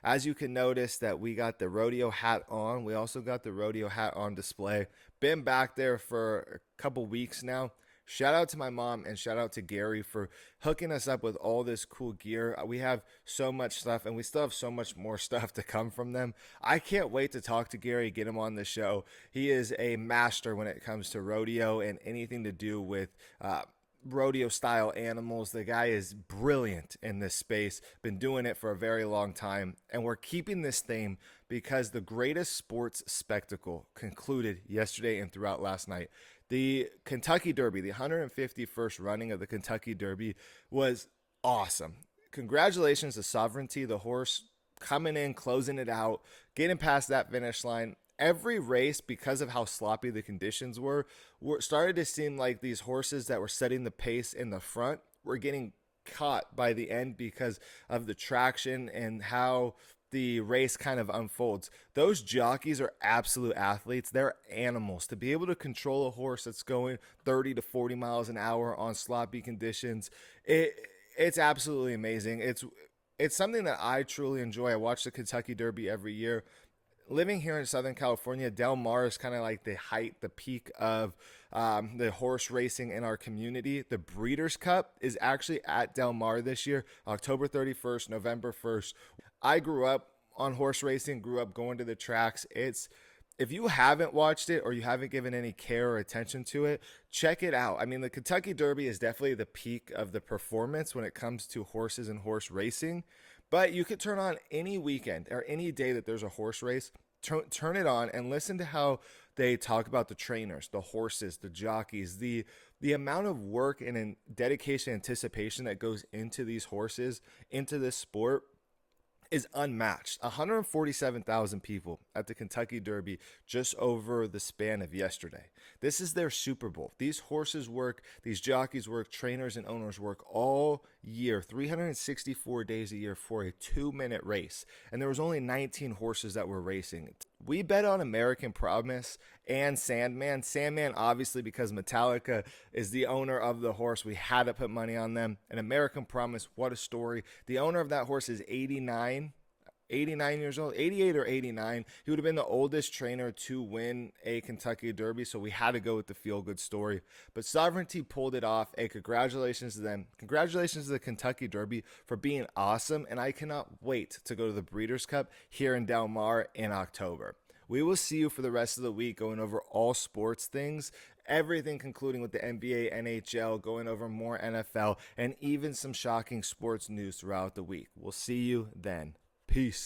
As you can notice that we got the rodeo hat on. We also got the rodeo hat on display. Been back there for a couple weeks now. Shout out to my mom and shout out to Gary for hooking us up with all this cool gear. We have so much stuff and we still have so much more stuff to come from them. I can't wait to talk to Gary, get him on the show. He is a master when it comes to rodeo and anything to do with rodeo style animals. The guy is brilliant in this space, been doing it for a very long time. And we're keeping this theme because the greatest sports spectacle concluded yesterday and throughout last night. The Kentucky Derby, the 151st running of the Kentucky Derby, was awesome. Congratulations to Sovereignty, the horse coming in, closing it out, getting past that finish line. Every race, because of how sloppy the conditions were started to seem like these horses that were setting the pace in the front were getting caught by the end because of the traction and how the race kind of unfolds. Those jockeys are absolute athletes. They're animals. To be able to control a horse that's going 30 to 40 miles an hour on sloppy conditions, it's absolutely amazing. It's something that I truly enjoy. I watch the Kentucky Derby every year. Living here in Southern California, Del Mar is kind of like the height, the peak of the horse racing in our community. The Breeders' Cup is actually at Del Mar this year, October 31st, November 1st. I grew up on horse racing, grew up going to the tracks. If you haven't watched it or you haven't given any care or attention to it, check it out. I mean, the Kentucky Derby is definitely the peak of the performance when it comes to horses and horse racing. But you could turn on any weekend or any day that there's a horse race, turn it on and listen to how they talk about the trainers, the horses, the jockeys, the amount of work and dedication, anticipation that goes into these horses, into this sport is unmatched. 147,000 people at the Kentucky Derby just over the span of yesterday. This is their Super Bowl. These horses work, these jockeys work, trainers and owners work all year, 364 days a year for a 2-minute race. And there was only 19 horses that were racing. We bet on American Promise and Sandman. Sandman, obviously, because Metallica is the owner of the horse. We had to put money on them. And American Promise, what a story. The owner of that horse is 89 years old, 88 or 89. He would have been the oldest trainer to win a Kentucky Derby, so we had to go with the feel-good story. But Sovereignty pulled it off. Hey, congratulations to them. Congratulations to the Kentucky Derby for being awesome, and I cannot wait to go to the Breeders' Cup here in Del Mar in October. We will see you for the rest of the week going over all sports things, everything concluding with the NBA, NHL, going over more NFL, and even some shocking sports news throughout the week. We'll see you then. Peace.